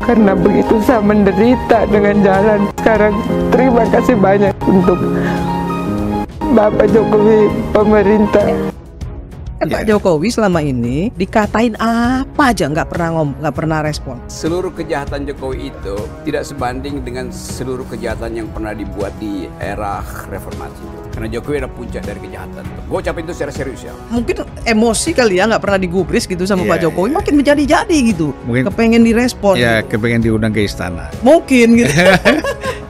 karena begitu saya menderita dengan jalan. Sekarang terima kasih banyak untuk Bapak Jokowi, pemerintah. Pak Jokowi selama ini dikatain apa aja nggak pernah respon. Seluruh kejahatan Jokowi itu tidak sebanding dengan seluruh kejahatan yang pernah dibuat di era reformasi. Karena Jokowi ada puncak dari kejahatan. Gue ucapin itu secara serius ya. Mungkin emosi kali ya, nggak pernah digubris gitu sama Pak Jokowi. Makin menjadi-jadi gitu. Mungkin kepengen direspon. Ya, kepengen diundang ke istana. Mungkin gitu.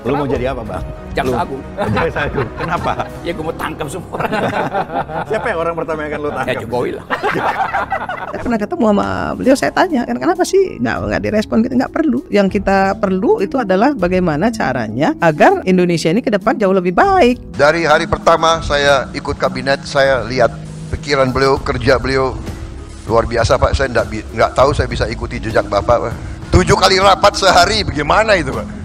Lu mau jadi apa, Bang? Jaksa Agung. Jaksa Agung. Kenapa? Ya gue mau tangkap semua. Siapa yang orang pertama yang akan lu tangkap? Ya Jokowi lah. Saya pernah ketemu sama beliau, saya tanya, kan kenapa sih nggak direspon gitu? Nggak perlu. Yang kita perlu itu adalah bagaimana caranya agar Indonesia ini ke depan jauh lebih baik. Dari hari pertama saya ikut kabinet, saya lihat pikiran beliau, kerja beliau luar biasa, Pak. Saya nggak tahu saya bisa ikuti jejak Bapak, Pak. 7 kali rapat sehari, bagaimana itu, Pak?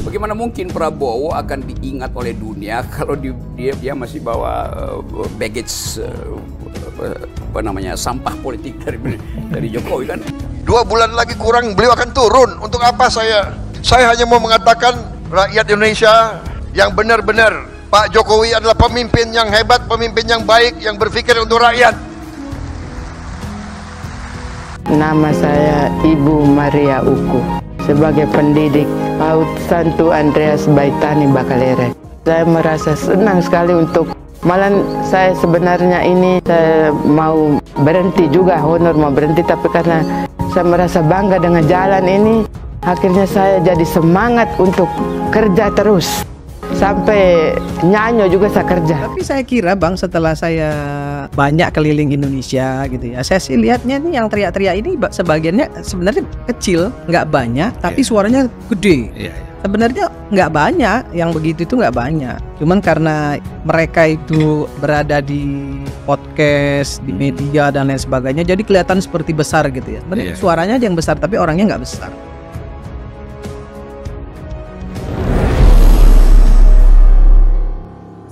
Bagaimana mungkin Prabowo akan diingat oleh dunia kalau dia masih bawa baggage sampah politik dari Jokowi kan? 2 bulan lagi kurang beliau akan turun. Untuk apa saya? Saya hanya mau mengatakan rakyat Indonesia yang benar-benar Pak Jokowi adalah pemimpin yang hebat, pemimpin yang baik, yang berpikir untuk rakyat. Nama saya Ibu Maria Uku. Sebagai pendidik PAUD Santo Andreas Baitani Bakalere, saya merasa senang sekali malah saya sebenarnya ini saya mau berhenti juga, honor mau berhenti, tapi karena saya merasa bangga dengan jalan ini, akhirnya saya jadi semangat untuk kerja terus. Sampai nyanyo juga saya kerja. Tapi saya kira Bang, setelah saya banyak keliling Indonesia gitu ya, saya sih lihatnya nih yang teriak-teriak ini sebagiannya sebenarnya kecil, nggak banyak, tapi suaranya gede. Sebenarnya nggak banyak, yang begitu itu nggak banyak. Cuman karena mereka itu berada di podcast, di media dan lain sebagainya, jadi kelihatan seperti besar gitu ya. Sebenarnya suaranya aja yang besar, tapi orangnya nggak besar.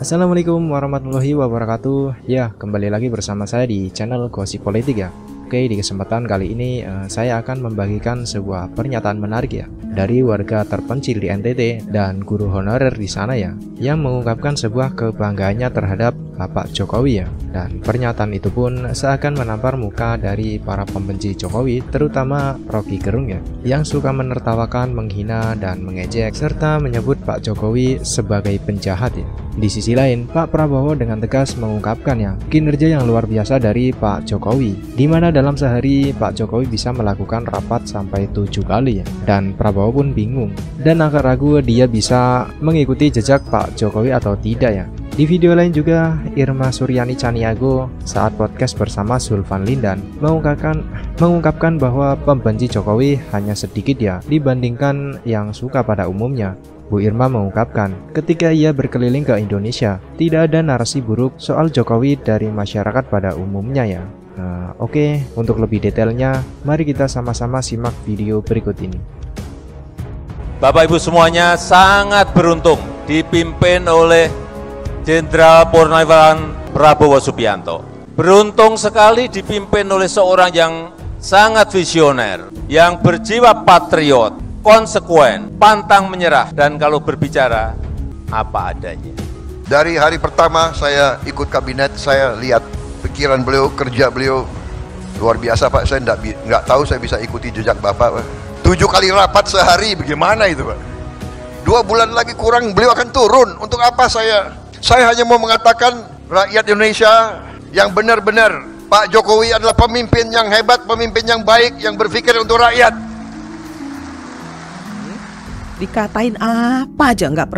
Assalamualaikum warahmatullahi wabarakatuh. Ya, kembali lagi bersama saya di channel Gosip Politik ya. Oke, di kesempatan kali ini saya akan membagikan sebuah pernyataan menarik ya dari warga terpencil di NTT dan guru honorer di sana ya, yang mengungkapkan sebuah kebanggaannya terhadap Bapak Jokowi ya. Dan pernyataan itu pun seakan menampar muka dari para pembenci Jokowi, terutama Rocky Gerung ya, yang suka menertawakan, menghina dan mengejek serta menyebut Pak Jokowi sebagai penjahat ya. Di sisi lain, Pak Prabowo dengan tegas mengungkapkan ya kinerja yang luar biasa dari Pak Jokowi, di mana dalam sehari Pak Jokowi bisa melakukan rapat sampai 7 kali ya. Dan Prabowo pun bingung dan agak ragu dia bisa mengikuti jejak Pak Jokowi atau tidak ya. Di video lain juga, Irma Suryani Caniago saat podcast bersama Zulfan Lindan mengungkapkan bahwa pembenci Jokowi hanya sedikit ya dibandingkan yang suka pada umumnya. Bu Irma mengungkapkan, ketika ia berkeliling ke Indonesia, tidak ada narasi buruk soal Jokowi dari masyarakat pada umumnya ya. Oke, untuk lebih detailnya, mari kita sama-sama simak video berikut ini. Bapak Ibu semuanya sangat beruntung dipimpin oleh Jenderal Purnawirawan Prabowo Subianto. Beruntung sekali dipimpin oleh seorang yang sangat visioner, yang berjiwa patriot, konsekuen, pantang menyerah, dan kalau berbicara apa adanya. Dari hari pertama saya ikut kabinet, saya lihat pikiran beliau, kerja beliau luar biasa, Pak. Saya nggak tahu saya bisa ikuti jejak Bapak, Pak. 7 kali rapat sehari, bagaimana itu, Pak? 2 bulan lagi kurang beliau akan turun. Untuk apa saya? Saya hanya mau mengatakan rakyat Indonesia yang benar-benar Pak Jokowi adalah pemimpin yang hebat, pemimpin yang baik, yang berpikir untuk rakyat. Dikatain apa aja nggak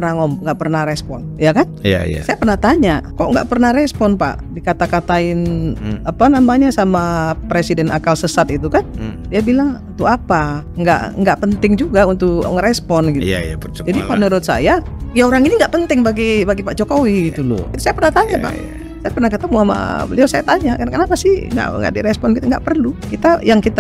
pernah respon, ya kan? Iya. Saya pernah tanya, kok nggak pernah respon Pak? Dikata-katain sama presiden akal sesat itu kan? Dia bilang itu apa? Nggak penting juga untuk ngerespon gitu. Iya, Jadi menurut saya, ya orang ini nggak penting bagi Pak Jokowi gitu loh. Saya pernah tanya Pak. Saya pernah ketemu sama beliau, saya tanya kan kenapa sih nggak direspon, nggak perlu. Yang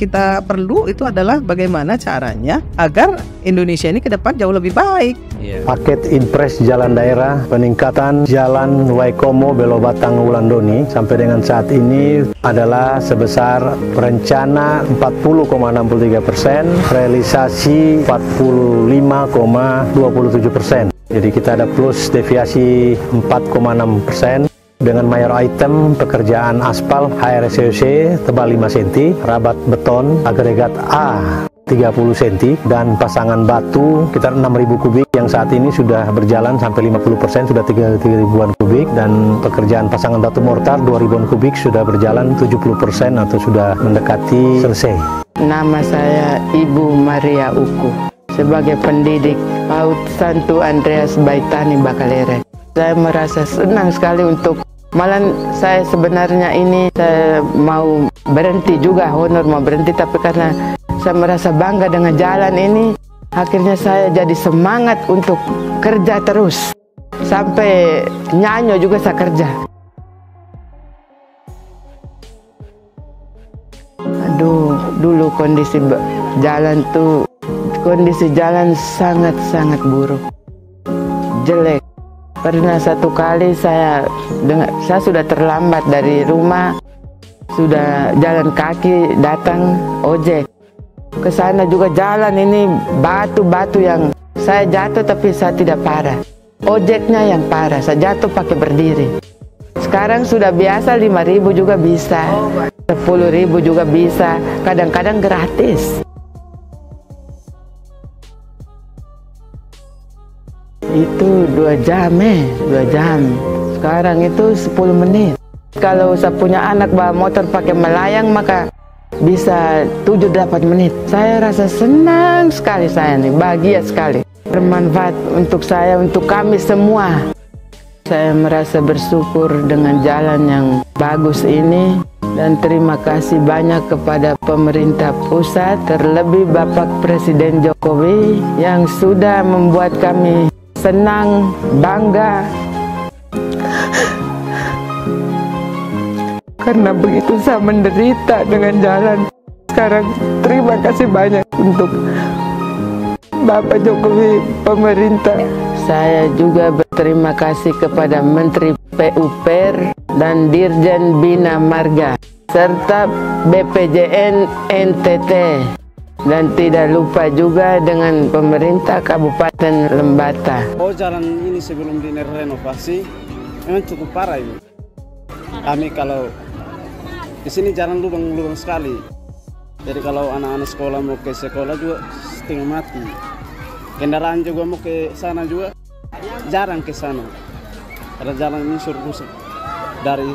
kita perlu itu adalah bagaimana caranya agar Indonesia ini ke depan jauh lebih baik. Paket Impres Jalan Daerah, peningkatan Jalan Waikomo Belo Batang Wulandoni sampai dengan saat ini adalah sebesar rencana 40,63%, realisasi 45,27%. Jadi kita ada plus deviasi 4,6%. Dengan mayor item pekerjaan aspal HRSCOC tebal 5 cm, rabat beton agregat A 30 cm, dan pasangan batu sekitar 6.000 kubik yang saat ini sudah berjalan sampai 50%, sudah 3.000-an kubik, dan pekerjaan pasangan batu mortar 2.000-an kubik sudah berjalan 70% atau sudah mendekati selesai. Nama saya Ibu Maria Uku, sebagai pendidik PAUD Santo Andreas Baitani Bakalere. Saya merasa senang sekali untuk malah saya sebenarnya ini saya mau berhenti juga, honor mau berhenti, tapi karena saya merasa bangga dengan jalan ini, akhirnya saya jadi semangat untuk kerja terus. Sampai nyanyo juga saya kerja. Aduh, dulu kondisi jalan sangat buruk, jelek. Pernah satu kali saya sudah terlambat dari rumah, sudah jalan kaki datang ojek. Ke sana juga jalan ini batu-batu yang saya jatuh tapi saya tidak parah. Ojeknya yang parah, saya jatuh pakai berdiri. Sekarang sudah biasa 5.000 juga bisa, 10.000 juga bisa, kadang-kadang gratis. Itu 2 jam. Sekarang itu 10 menit. Kalau saya punya anak bawa motor pakai melayang maka bisa 7-8 menit. Saya rasa senang sekali, saya nih bahagia sekali. Bermanfaat untuk saya, untuk kami semua. Saya merasa bersyukur dengan jalan yang bagus ini, dan terima kasih banyak kepada pemerintah pusat, terlebih Bapak Presiden Jokowi yang sudah membuat kami senang, bangga. Karena begitu saya menderita dengan jalan. Sekarang terima kasih banyak untuk Bapak Jokowi, pemerintah. Saya juga berterima kasih kepada Menteri PUPR dan Dirjen Bina Marga, serta BPJN NTT. Dan tidak lupa juga dengan pemerintah Kabupaten Lembata. Jalan ini sebelum direnovasi memang cukup parah ini. Kami kalau di sini jalan lubang-lubang sekali. Jadi kalau anak-anak sekolah mau ke sekolah juga setengah mati. Kendaraan juga mau ke sana juga jarang ke sana. Karena jalan ini sudah rusak. Dari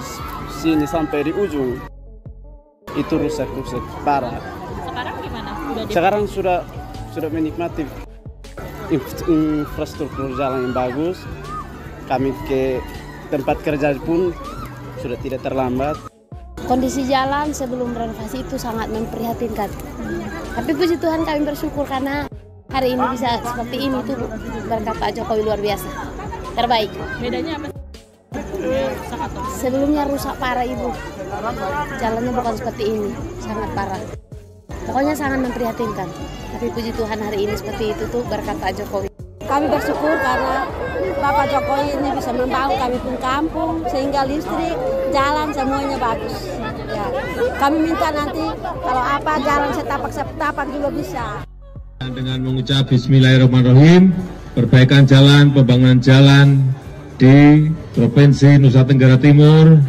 sini sampai di ujung itu rusak parah. Sekarang sudah menikmati infrastruktur jalan yang bagus. Kami ke tempat kerja pun sudah tidak terlambat. Kondisi jalan sebelum renovasi itu sangat memprihatinkan. Tapi puji Tuhan kami bersyukur karena hari ini bisa seperti ini, tuh berkat Pak Jokowi luar biasa. Terbaik. Bedanya apa? Sebelumnya rusak parah Ibu. Jalannya bukan seperti ini, sangat parah. Pokoknya sangat memprihatinkan. Tapi puji Tuhan hari ini seperti itu tuh berkat Pak Jokowi. Kami bersyukur karena Bapak Jokowi ini bisa membangun kami pun kampung sehingga listrik, jalan semuanya bagus. Ya, kami minta nanti kalau apa jalan setapak juga bisa. Dengan mengucap Bismillahirrahmanirrahim, perbaikan jalan, pembangunan jalan di Provinsi Nusa Tenggara Timur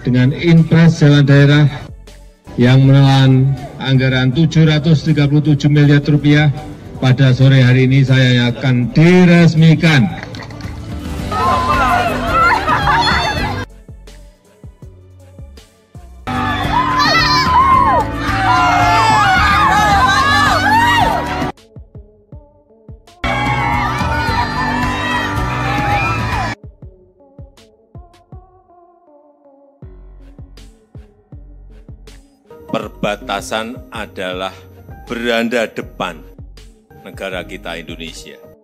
dengan Impres Jalan Daerah yang menelan anggaran 737 miliar rupiah pada sore hari ini saya akan diresmikan. Perbatasan adalah beranda depan negara kita Indonesia.